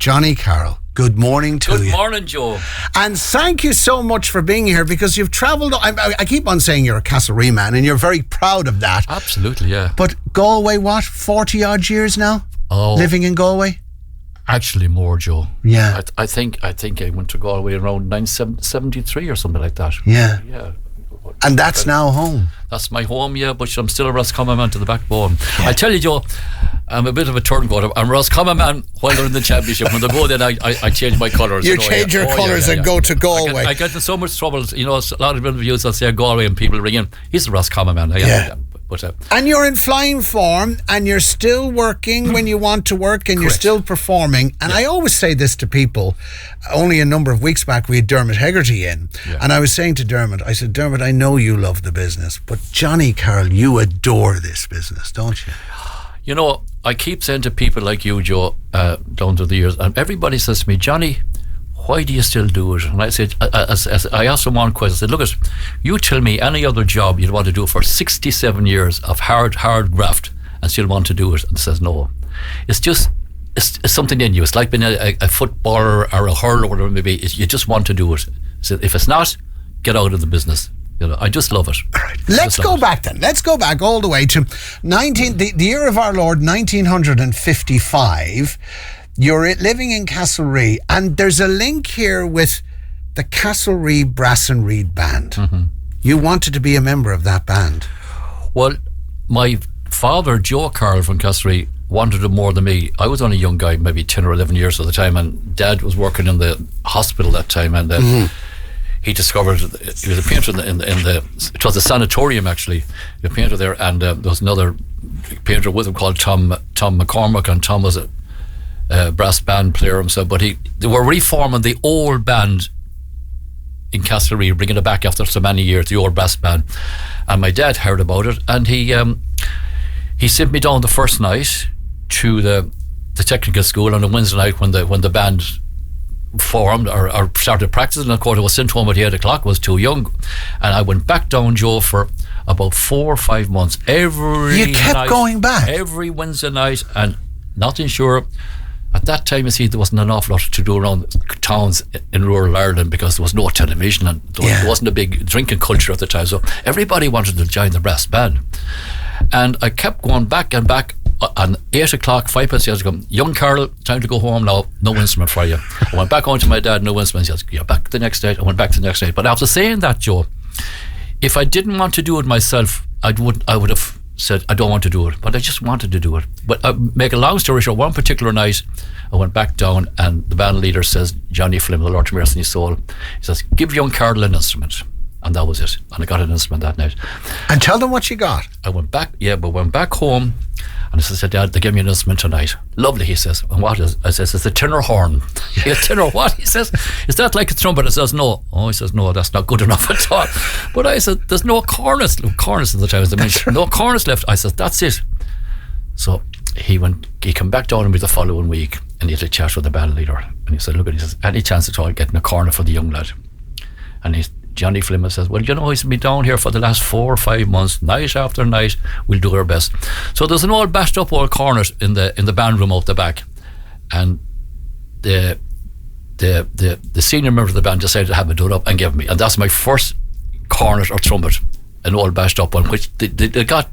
Johnny Carroll, good morning to you. Good morning, Joe. And thank you so much for being here, because you've travelled. I keep on saying you're a Castlerea man, and you're very proud of that. Absolutely, yeah. But Galway, what, 40 odd years now? Oh, living in Galway? Actually more, Joe. Yeah. I think I went to Galway around 1973 or something like that. Yeah. Yeah. And that's now home. That's my home, yeah, but I'm still a Roscommon man to the backbone. Yeah. I tell you, Joe, I'm a bit of a turncoat. I'm a Roscommon man while they're in the championship. When they go, then I change my colours. You change your colours and go to Galway. I get in so much trouble. You know, a lot of interviews I'll say Galway and people ring in. He's a Roscommon man. And you're in flying form, and you're still working when you want to work, and you're still performing. And I always say this to people. Only a number of weeks back we had Dermot Hegarty in, and I was saying to Dermot, I said, Dermot, I know you love the business, but Johnny Carroll, you adore this business, don't you? You know, I keep saying to people like you, Joe, down through the years, and everybody says to me, Johnny, why do you still do it? And I said, I asked him one question. I said, look, you tell me any other job you'd want to do for 67 years of hard graft and still want to do it. And he says, no. It's just, it's something in you. It's like being a footballer or a hurler or whatever it may be. You just want to do it. So if it's not, get out of the business. You know, I just love it. All right. Let's go back then. Let's go back all the way to the year of our Lord, 1955. You're living in Castlerea, and there's a link here with the Castlerea Brass and Reed Band. Mm-hmm. You wanted to be a member of that band. Well, my father, Joe Carroll from Castlerea, wanted it more than me. I was only a young guy, maybe 10 or 11 years at the time, and Dad was working in the hospital that time, and he discovered he was a painter in the it was a sanatorium actually, a painter there, and there was another painter with him called Tom McCormack, and Tom was a brass band player himself, but they were reforming the old band in Castlerea, bringing it back after so many years, the old brass band. And my dad heard about it, and he sent me down the first night to the technical school on a Wednesday night when the band formed or started practicing. And of course I was sent home at 8 o'clock. I was too young, and I went back down, Joe, for about 4 or 5 months. You kept going back every Wednesday night, and nothing sure. At that time, you see, there wasn't an awful lot to do around towns in rural Ireland, because there was no television, and there wasn't a big drinking culture at the time. So everybody wanted to join the brass band. And I kept going back and back. On 8 o'clock, 5 minutes, he had to come, young Carroll, time to go home now, no instrument for you. I went back home to my dad, no instrument. He said, you're back the next day. I went back the next day. But after saying that, Joe, if I didn't want to do it myself, I would have said, I don't want to do it, but I just wanted to do it. But make a long story short, one particular night I went back down, and the band leader says, Johnny Flynn, the Lord to mercy in his soul, he says, give young Carroll an instrument. And that was it. And I got an instrument that night. And tell them what you got. I went back home, and I said, Dad, they gave me an instrument tonight. Lovely, he says. And what is it? I says, it's a tenor horn. A tenor what? He says, is that like a trumpet? I says, no. Oh, he says, no, that's not good enough at all. But I said, there's no cornice at the time, as I mentioned. No cornice left. I said, that's it. So he came back down to me the following week, and he had a chat with the band leader. And he said, look, he says, any chance at all getting a corner for the young lad? And Johnny Flynn says, well, you know, he's been down here for the last 4 or 5 months, night after night. We'll do our best. So there's an old bashed up old cornet in the band room out the back, and the senior member of the band decided to have it done up and give me, and that's my first cornet or trumpet, an old bashed up one, which they got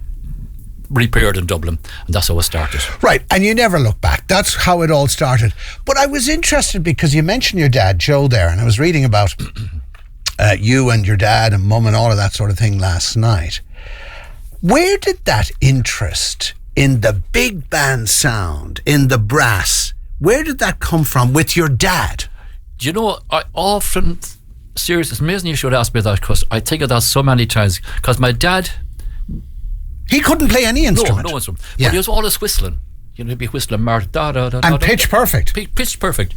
repaired in Dublin, and that's how it started. Right, and you never look back. That's how it all started. But I was interested because you mentioned your dad, Joe, there, and I was reading about you and your dad and mum and all of that sort of thing last night. Where did that interest in the big band sound, in the brass, where did that come from with your dad? You know, I often, seriously, it's amazing you should ask me that, because I think of that so many times, because my dad, he couldn't play any instrument. No instrument. But he was always whistling. You know, he'd be whistling march, da da da. And pitch perfect. Pitch perfect.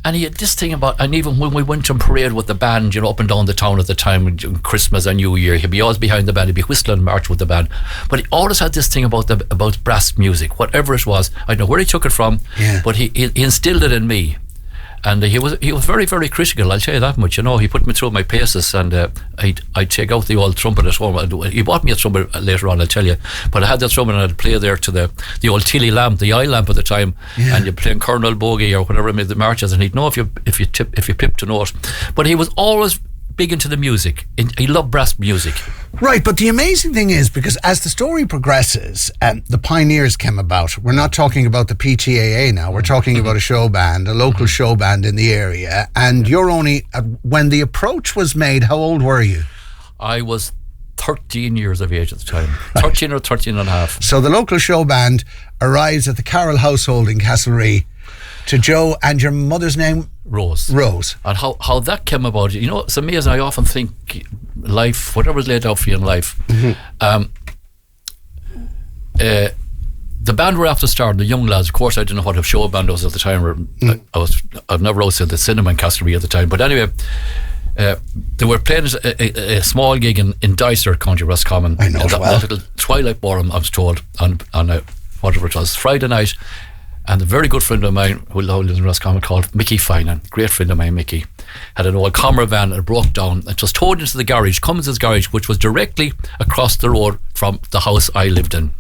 And he had this thing about, and even when we went on parade with the band, you know, up and down the town at the time, Christmas and New Year, he'd be always behind the band, he'd be whistling march with the band. But he always had this thing about brass music, whatever it was. I don't know where he took it from, but he instilled it in me. And he was very, very critical, I'll tell you that much. You know, he put me through my paces, and I'd take out the old trumpet at home. He bought me a trumpet later on, I'll tell you. But I had that trumpet, and I'd play there to the old Tilly lamp, the eye lamp at the time, and you're playing Colonel Bogey or whatever made the marches, and he'd know if you pipped a note. But he was always big into the music. He loved brass music. Right, but the amazing thing is, because as the story progresses, the Pioneers came about. We're not talking about the PTAA now. We're talking about a show band, a local show band in the area. And you're only, when the approach was made, how old were you? I was 13 years of age at the time. 13 or 13 and a half. So the local show band arrives at the Carroll household in Castlerea to Joe, and your mother's name? Rose. And how that came about, you know, it's amazing. I often think life, whatever's laid out for you in life, the band were after starting, the young lads. Of course, I didn't know what a show band was at the time. I've never always said the cinema in Castlerea at the time. But anyway, they were playing a small gig in Dyser, County Roscommon. I know it well. That little Twilight Ballroom, I was told, on whatever it was, Friday night. And a very good friend of mine who lived in Roscommon called Mickey Finan, great friend of mine, Mickey, had an old Commer van that broke down. It was towed into the garage, Cummins' garage, which was directly across the road from the house I lived in.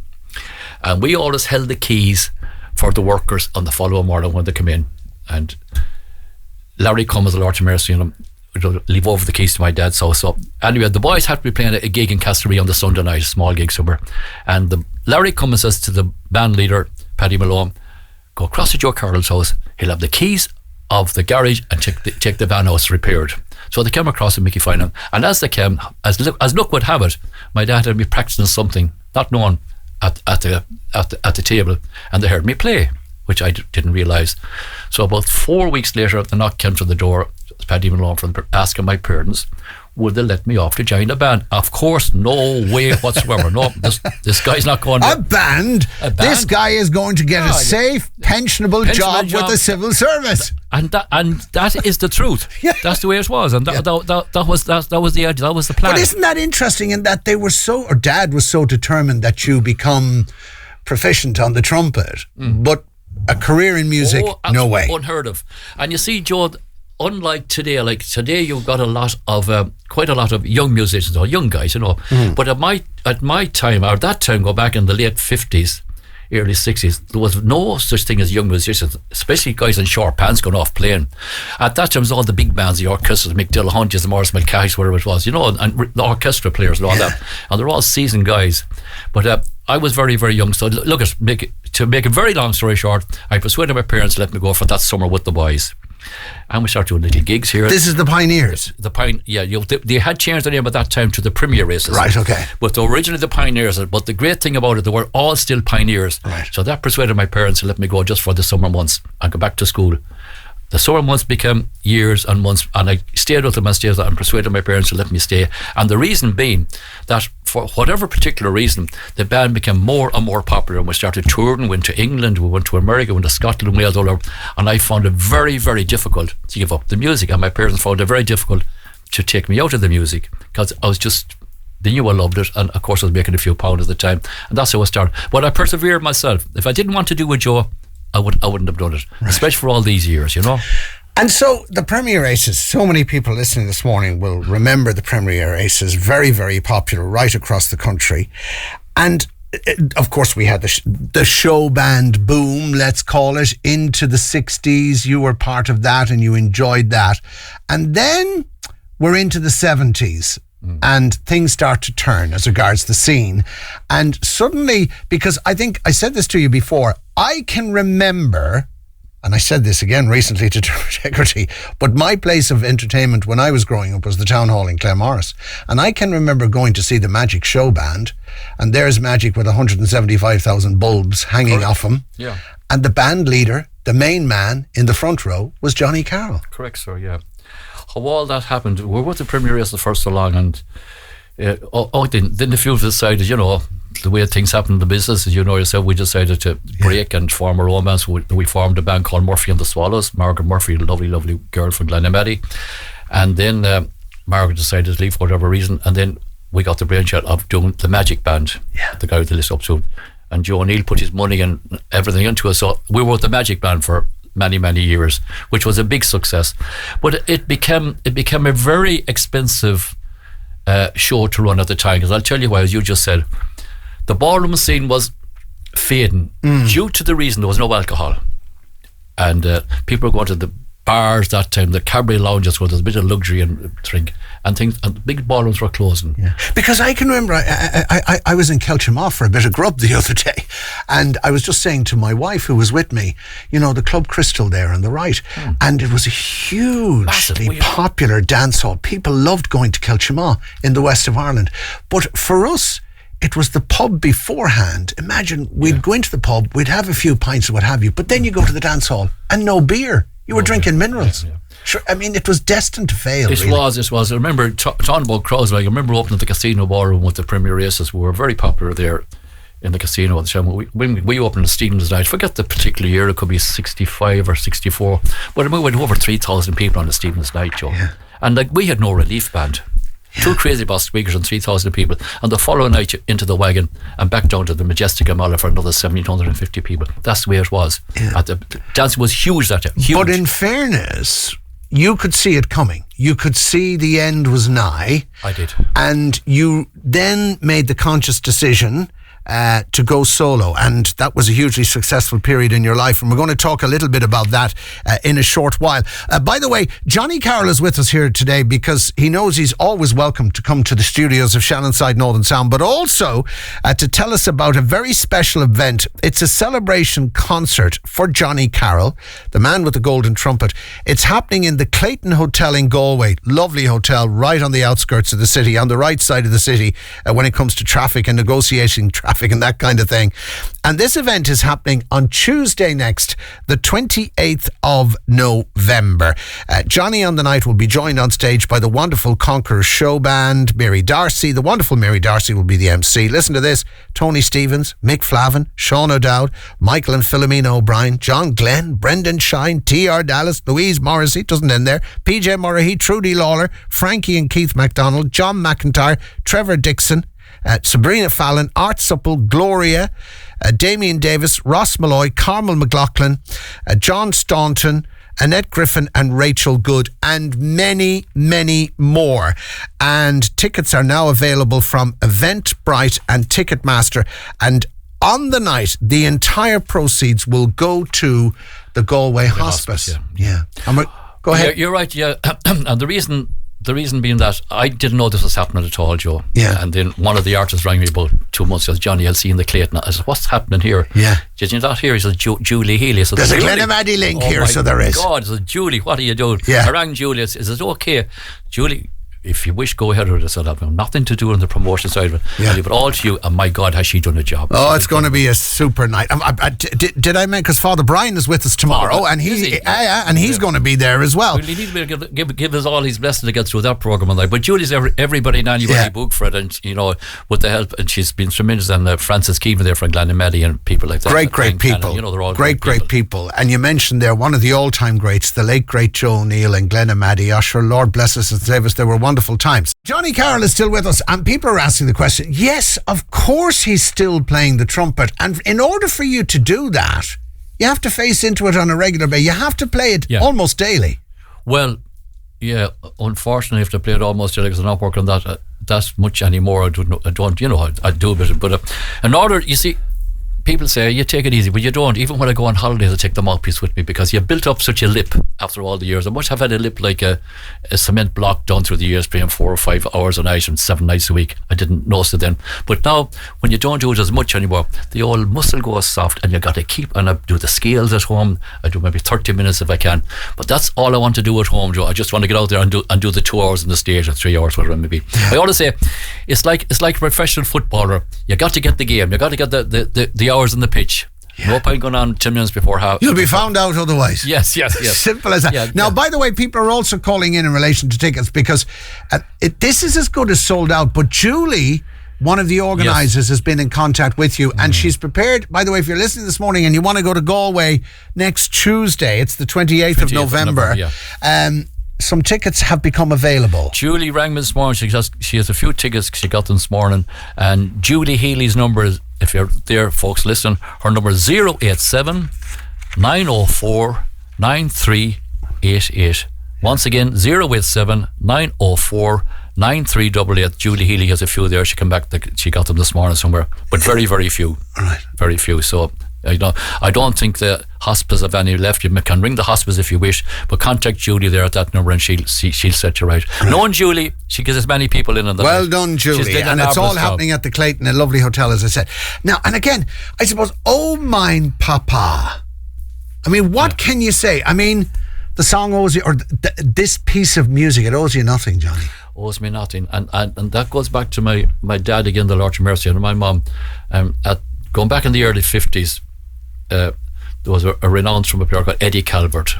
And we always held the keys for the workers on the following morning when they come in. And Larry Cummins, the Lord of mercy on him, would leave over the keys to my dad's house. So anyway, the boys had to be playing a gig in Castlerea on the Sunday night, a small gig somewhere. And Larry Cummins says to the band leader, Paddy Malone, go across to Joe Carroll's house. He'll have the keys of the garage and take the van house repaired. So they came across to Mickey Finan, and as they came, as luck would have it, my dad had me practicing something, not known, at the table, and they heard me play, which I didn't realise. So about 4 weeks later, the knock came to the door. Paddy Malone asking my parents, would they let me off to join a band? Of course, no way whatsoever. No, this guy's not going to... A band? This guy is going to get a safe, pensionable job with the civil service. And that is the truth. Yeah. That's the way it was. And that was the idea. That was the plan. But isn't that interesting in that they were so... Or Dad was so determined that you become proficient on the trumpet. But a career in music, no way. Unheard of. And you see, Joe... Unlike today, you've got quite a lot of young musicians or young guys, you know. But at my time, or that time, go back in the late 50s, early 60s, there was no such thing as young musicians, especially guys in short pants going off playing. At that time, it was all the big bands, the orchestras, Mick Dillahunches, the Morris Mulcahy's, whatever it was, you know, and the orchestra players and all that. And they're all seasoned guys. But I was very, very young. So look, to make a very long story short, I persuaded my parents to let me go for that summer with the boys. And we started doing little gigs here. This is the Pioneers. They had changed the name at that time to the Premier Races. Right, okay. But originally the Pioneers. But the great thing about it, they were all still Pioneers. Right. So that persuaded my parents to let me go just for the summer months and go back to school. The summer months became years and months, and I stayed with them and persuaded my parents to let me stay. And the reason being that for whatever particular reason, the band became more and more popular, and we started touring. We went to England, we went to America, we went to Scotland, Wales, all over. And I found it very, very difficult to give up the music, and my parents found it very difficult to take me out of the music, because I was just... They knew I loved it, and of course I was making a few pounds at the time, and that's how I started. But I persevered myself. If I didn't want to do with Joe, I wouldn't have done it, right. Especially for all these years, you know. And so the Premier Races, so many people listening this morning will remember the Premier Races, very, very popular right across the country. And of course we had the show band boom, let's call it, into the 60s. You were part of that and you enjoyed that. And then we're into the 70s. And things start to turn as regards the scene. And suddenly, because I think I said this to you before, I can remember, and I said this again recently to Integrity, but my place of entertainment when I was growing up was the Town Hall in Claremorris. And I can remember going to see the Magic Show Band, and there's Magic with 175,000 bulbs hanging off him. Yeah. And the band leader, the main man in the front row, was Johnny Carroll. Correct, sir, yeah. How all that happened, we were with the Premier Race the first so long, and then the few decided, you know, the way things happen in the business, as you know yourself, we decided to break and form a romance. We formed a band called Murphy and the Swallows. Margaret Murphy, a lovely, lovely girl from Glenamaddy. And then Margaret decided to leave for whatever reason, and then we got the brainchild of doing the Magic Band, the guy with the list up to. And Joe O'Neill put his money and everything into us. So we were with the Magic Band for many years, which was a big success. But it became a very expensive show to run at the time, because I'll tell you why, as you just said, the ballroom scene was fading due to the reason there was no alcohol, and people were going to the bars that time, the cabaret lounges where there's a bit of luxury and drink and things, and big ballrooms were closing. Yeah. Because I can remember I was in Kelchamaw for a bit of grub the other day, and I was just saying to my wife who was with me, the Club Crystal there on the right, and it was a hugely popular dance hall. People loved going to Kelchamaw in the west of Ireland, but for us it was the pub beforehand. Imagine, we'd go into the pub, we'd have a few pints or what have you, but then you go to the dance hall and no beer. You were drinking minerals. Yeah. Sure, I mean, it was destined to fail. It was. I remember talking about crowds. I remember opening the casino ballroom with the Premier Races. We were very popular there in the casino at the time. When we opened the Stephen's Night, forget the particular year, it could be 65 or 64, but we went over 3,000 people on the Stephen's Night, Joe. Yeah. And we had no relief band. Yeah. 2 crazy boss speakers and 3,000 people, and the following night into the wagon and back down to the Majestic Amala for another 1,750 people. That's the way it was. Yeah. The dancing was huge that day. Huge. But in fairness, you could see it coming. You could see the end was nigh. I did. And you then made the conscious decision to go solo, and that was a hugely successful period in your life, and we're going to talk a little bit about that in a short while. By the way, Johnny Carroll is with us here today because he knows he's always welcome to come to the studios of Shannonside Northern Sound, but also to tell us about a very special event. It's a celebration concert for Johnny Carroll, the man with the Golden Trumpet. It's happening in the Clayton Hotel in Galway. Lovely hotel right on the outskirts of the city, on the right side of the city when it comes to traffic and negotiating traffic and that kind of thing. And this event is happening on Tuesday next, the 28th of November. Johnny on the night will be joined on stage by the wonderful Conqueror Showband, Mary Darcy. The wonderful Mary Darcy will be the MC. Listen to this: Tony Stevens, Mick Flavin, Sean O'Dowd, Michael and Philomena O'Brien, John Glenn, Brendan Shine, T.R. Dallas, Louise Morrissey, doesn't end there, PJ Murray, Trudy Lawler, Frankie and Keith MacDonald, John McIntyre, Trevor Dixon, Sabrina Fallon, Art Supple, Gloria, Damien Davis, Ross Malloy, Carmel McLaughlin, John Staunton, Annette Griffin and Rachel Good, and many, many more. And tickets are now available from Eventbrite and Ticketmaster. And on the night, the entire proceeds will go to the Galway Hospice. Yeah. Go ahead. Yeah, you're right, yeah. And the reason being that I didn't know this was happening at all, Joe. Yeah. And then one of the artists rang me about 2 months ago. Johnny, I'll see you in the Clayton. I said, what's happening here? Yeah. Did you not hear? He said, Julie Healy. Said, there's a Glenamaddy link here, so there is. God, I said, Julie, what are you doing? Yeah. I rang Julie. I said, is it okay? Julie, if you wish, go ahead with it. I said, I've nothing to do on the promotion side of it. Yeah. I'll leave it all to you. And my God, has she done a job? Oh, it's going to be a super night. Did I mention, because Father Brian is with us tomorrow, and he's going to be there as well. Well, he needs to give us all his blessing to get through that program. But Julie's everybody and anybody booked for it, and with the help, and she's been tremendous. And Francis Keevan there from Glenamaddy and people like that. Great people. They're all great people. And you mentioned there one of the all-time greats, the late great Joe O'Neill and Glenamaddy. Usher, Lord bless us and save us. They were wonderful times. Johnny Carroll is still with us, and people are asking the question, yes, of course he's still playing the trumpet, and in order for you to do that, you have to face into it on a regular basis. You have to play it almost daily. Well, yeah, unfortunately I have to play it almost daily because I'm not working on that much anymore. I don't, I do a bit, but in order, you see, people say you take it easy, but you don't. Even when I go on holidays, I take the mouthpiece with me because you built up such a lip after all the years. I must have had a lip like a cement block done through the years, playing 4 or 5 hours a night and 7 nights a week. I didn't notice it then, but now when you don't do it as much anymore, the old muscle goes soft, and you got to keep. And I do the scales at home. I do maybe 30 minutes if I can, but that's all I want to do at home, Joe. I just want to get out there and do the 2 hours on the stage or 3 hours, whatever it may be. I always say it's like a professional footballer. You got to get the game. You got to get the hours on the pitch. Yeah. No point going on 10 minutes before half. You'll be found out otherwise. Yes. Simple as that. Yeah, now, by the way, people are also calling in relation to tickets because this is as good as sold out. But Julie, one of the organisers, has been in contact with you, and she's prepared. By the way, if you're listening this morning and you want to go to Galway next Tuesday, it's the 28th of November. Some tickets have become available. Julie rang me this morning. She has a few tickets she got them this morning, and Julie Healy's number is, if you're there, folks, listen, her number is 087 904 9388. Once again, 087 904 9388. Julie Healy has a few there. She came back. She got them this morning somewhere, but very, very few. Right. Very few. So I don't think the hospice have any left. You can ring the hospice if you wish, but contact Julie there at that number, and she'll set you right. Knowing Julie, she gets as many people in on the well night. done, Julie. And it's all happening at the Clayton, a lovely hotel, as I said. Now, and again, I suppose, oh mine papa. I mean, what can you say? I mean, the song owes you, or this piece of music, it owes you nothing, Johnny. Owes me nothing, and that goes back to my dad again, the Lord of Mercy, and my mum. Going back in the early 50s, there was a renowned trumpet player called Eddie Calvert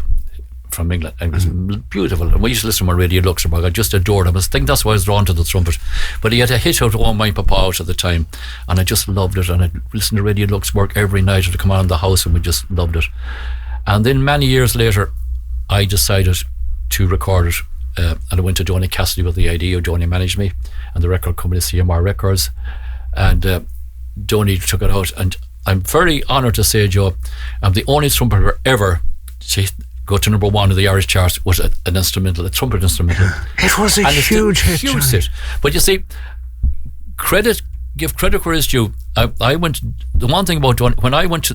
from England, and it was beautiful. And we used to listen to him on Radio Luxembourg. I just adored him. I think that's why I was drawn to the trumpet. But he had a hit out of "Oh My Papa" out at the time, and I just loved it. And I listened to Radio Luxembourg every night to come on in the house, and we just loved it. And then many years later, I decided to record it, and I went to Donny Cassidy with the idea. Donny managed me, and the record company CMR Records, and Donny took it out. And I'm very honoured to say, Joe, I'm the only trumpeter ever to go to number one of the Irish charts was a trumpet instrumental. It was a huge hit. But you see, give credit where it's due. I went. The one thing about Donny, when I went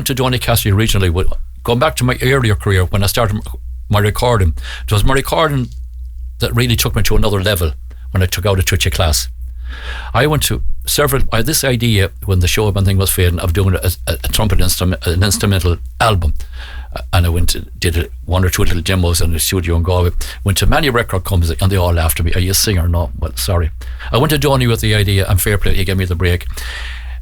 to Donny Cassidy originally, going back to my earlier career when I started my recording, it was my recording that really took me to another level when I took out a touch of class. I went to I had this idea when the showband thing was fading of doing a trumpet an instrumental album, and I did one or two little demos in the studio in Galway. Went to many record companies, and they all laughed at me. Are you a singer? No. Well, sorry. I went to Donny with the idea, and fair play, he gave me the break,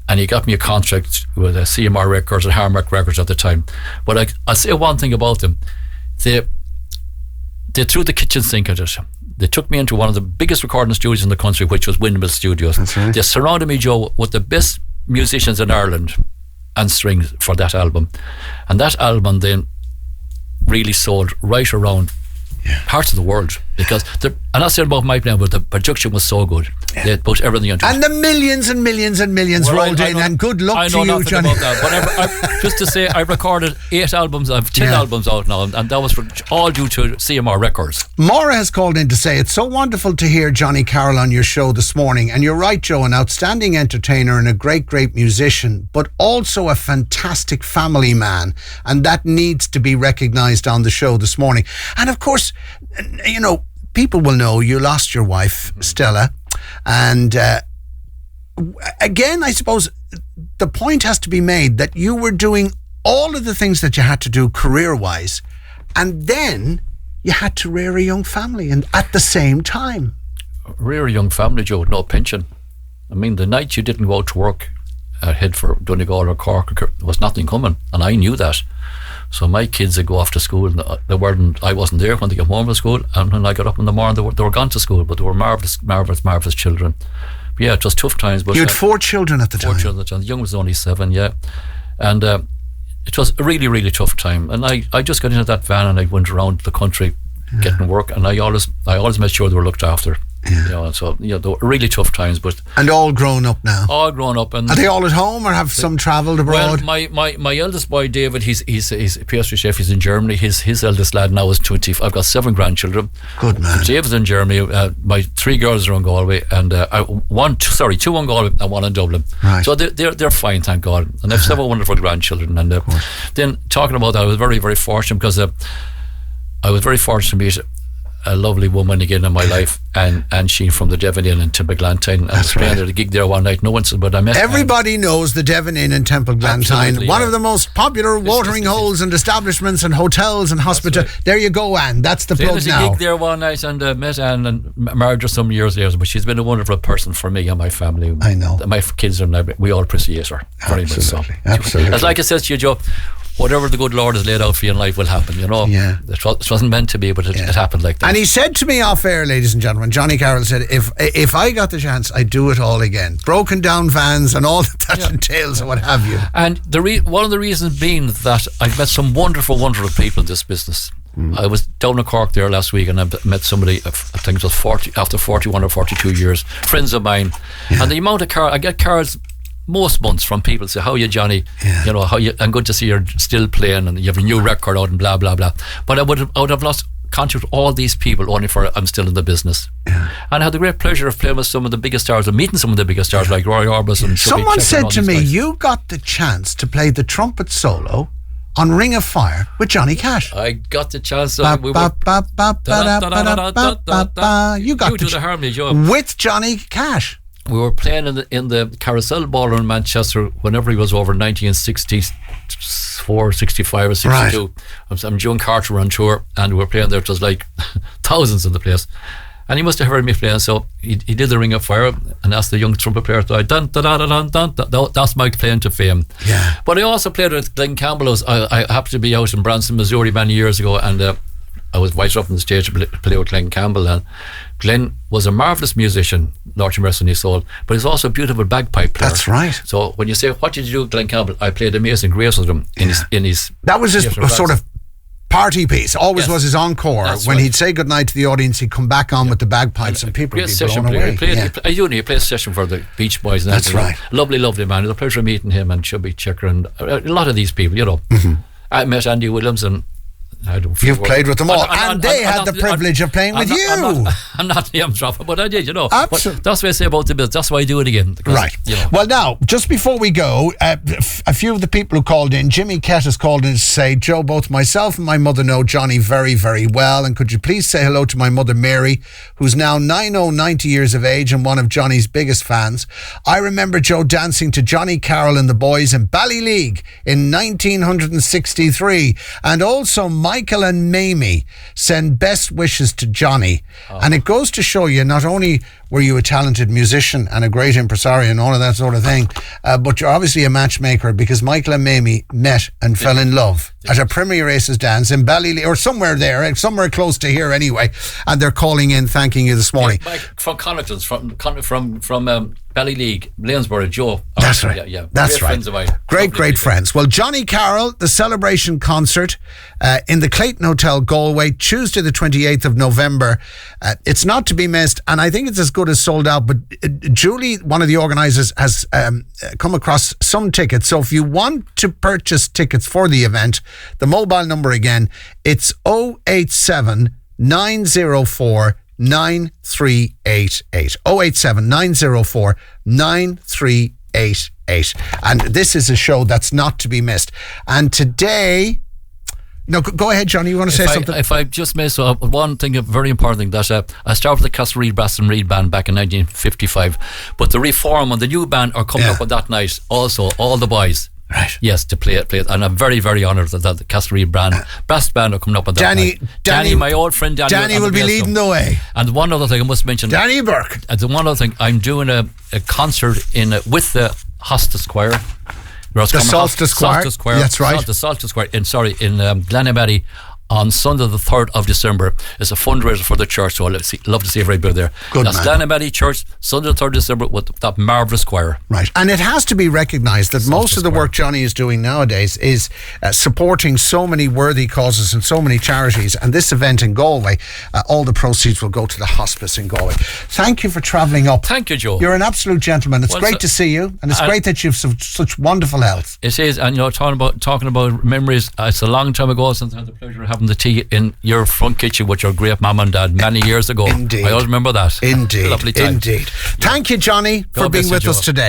and he got me a contract with CMR Records and Harmac Records at the time. But I'll say one thing about them: they threw the kitchen sink at it. They took me into one of the biggest recording studios in the country, which was Windmill Studios. That's right. They surrounded me, Joe, with the best musicians in Ireland and strings for that album. And that album then really sold right around parts of the world, because I'm not saying about Mike now, but the production was so good. They put everything into it. And the millions and millions and millions rolled in, and good luck to you, Johnny. About that. But just to say, I've recorded 8 albums. I have 10 albums out now, and that was all due to CMR Records. Maura has called in to say it's so wonderful to hear Johnny Carroll on your show this morning. And you're right, Joe, an outstanding entertainer and a great, great musician, but also a fantastic family man. And that needs to be recognised on the show this morning. And of course, you know, people will know you lost your wife, Stella. And again, I suppose the point has to be made that you were doing all of the things that you had to do career-wise, and then you had to rear a young family, and at the same time. Rear a young family, Joe, with no pension. I mean, the night you didn't go out to work, head for Donegal or Cork, there was nothing coming, and I knew that. So my kids would go off to school, and I wasn't there when they came home from school, and when I got up in the morning, they were gone to school, but they were marvellous children. But yeah, it was tough times. But you had 4 children at the time. 4 children at the time. The young was only 7, and it was a really, really tough time. And I just got into that van and I went around the country getting work, and I always made sure they were looked after. Yeah. You know, so they were really tough times, and all grown up now. All grown up, and are they all at home or have some travelled abroad? Well, my eldest boy David, he's a pastry chef. He's in Germany. His eldest lad now is 20. I've got 7 grandchildren. Good man. David's in Germany. My 3 girls are in Galway, and 2 in Galway and 1 in Dublin. Right. So they're fine, thank God. And I've 7 wonderful grandchildren. And then talking about that, I was very, very fortunate, because I was very fortunate to meet a lovely woman again in my life, and she from the Devon Inn in Templeglantine. I was playing at a gig there one night. No one said, but I met. Everybody knows the Devon Inn in Templeglantine, one of the most popular watering holes and establishments and hotels and hospital. Right. There you go, Anne. That's the plug now. I was a gig there one night and met Anne and married her some years later. But she's been a wonderful person for me and my family. I know. My kids and we all appreciate her very much. So, absolutely. As like I said to you, Joe, whatever the good Lord has laid out for you in life will happen, you know. Yeah. It wasn't meant to be, but it happened like that. And he said to me off air, ladies and gentlemen, Johnny Carroll said, if I got the chance, I'd do it all again. Broken down vans and all that entails and what have you. And one of the reasons being that I've met some wonderful, wonderful people in this business. I was down in Cork there last week, and I met somebody, I think it was after 41 or 42 years, friends of mine. And the amount of cards, I get cards most months from people say, "How are you, Johnny? Yeah. You know, how you? And good to see you're still playing, and you have a new record out, and blah blah blah." But I would have lost contact with all these people only for I'm still in the business. Yeah. And I had the great pleasure of playing with some of the biggest stars and meeting some of the biggest stars like Roy Orbison and Chubby Someone Checker and said all to these me, guys. you got the chance to play the trumpet solo on Ring of Fire with Johnny Cash. I got the chance. Ba, We ba, were, ba, ba, ba, da, ba, da, ba, ba, ba. You got you do the harmony, Joe. with Johnny Cash. We were playing in the Carroll ballroom in Manchester whenever he was over 1964, 65 or 62. Right. I'm Joan Carter on tour, and we were playing there. It was like thousands in the place. And he must have heard me playing, so he did the Ring of Fire and asked the young trumpet player to dun, dun, dun, dun, dun, dun. That's my claim to fame. Yeah. But I also played with Glenn Campbell. I happened to be out in Branson, Missouri many years ago, and I was invited up on the stage to play with Glenn Campbell. And Glenn was a marvellous musician, Lord have mercy on his soul, but he's also a beautiful bagpipe player. That's right. So when you say, what did you do with Glenn Campbell? I played Amazing Grace with him in his That was his sort of party piece. Always was his encore. That's when right. he'd say goodnight to the audience, he'd come back on with the bagpipes and people would be blown away. He played a session for the Beach Boys. And That's right. Lovely, lovely man. It was a pleasure meeting him and Chubby Checker and a lot of these people, you know. Mm-hmm. I met Andy Williams and You've played with them all, and they had the privilege of playing with you. I'm not name dropper, but I did, you know. Absolutely. But that's what I say about the business. That's why I do it again. Because, Right. You know. Well, now, just before we go, a few of the people who called in, Jimmy Kett has called in to say, Joe, both myself and my mother know Johnny very, very well, and could you please say hello to my mother, Mary, who's now 90 years of age and one of Johnny's biggest fans. I remember Joe dancing to Johnny Carroll and the Boys in Ballyleague in 1963, and also Michael and Mamie send best wishes to Johnny. And it goes to show you, not only were you a talented musician and a great impresario and all of that sort of thing, but you're obviously a matchmaker, because Michael and Mamie met and fell in love at a Premier Aces dance in Ballyleague, or somewhere there, somewhere close to here anyway, and they're calling in thanking you this morning. Mike from Connachtons, from Ballyleague, Lanesborough, Joe. That's right. Yeah. That's great right. Friends of mine. Great friends. Well, Johnny Carroll, the celebration concert in the Clayton Hotel Galway, Tuesday the 28th of November. It's not to be missed, and I think it's as good as sold out, but Julie, one of the organisers, has come across some tickets. So if you want to purchase tickets for the event, the mobile number again, it's 087 904 9388. 087 904 9388. And this is a show that's not to be missed. And today, no, go ahead, Johnny, you want to say something? If I just may, so one thing, a very important thing, that I started with the Castlerea Brass and Reed Band back in 1955, but the Reform and the new band are coming up on that night also, all the boys. Right. Yes, to play it. And I'm very, very honoured that the Castlerea Brass Band are coming up on that night. Danny, my old friend Danny will be leading the way. And one other thing I must mention. Danny Burke. And one other thing, I'm doing a concert with the Hospice Choir. The Solstice Choir. That's right. The Solstice Choir in Glenamaddy on Sunday the 3rd of December. It's a fundraiser for the church, so I'd love to see everybody there. That's Glenamaddy Church, Sunday the 3rd of December, with that marvellous choir. Right. And it has to be recognised that most of the work Johnny is doing nowadays is supporting so many worthy causes and so many charities. And this event in Galway, all the proceeds will go to the hospice in Galway. Thank you for travelling up. Thank you, Joe. You're an absolute gentleman. It's great to see you, and it's great that you've such wonderful health. It is, and talking about memories, it's a long time ago since I had the pleasure of having the tea in your front kitchen with your great mum and dad many years ago. Indeed. I always remember that. Indeed. Lovely time. Indeed. Thank you, Johnny, for being with us today.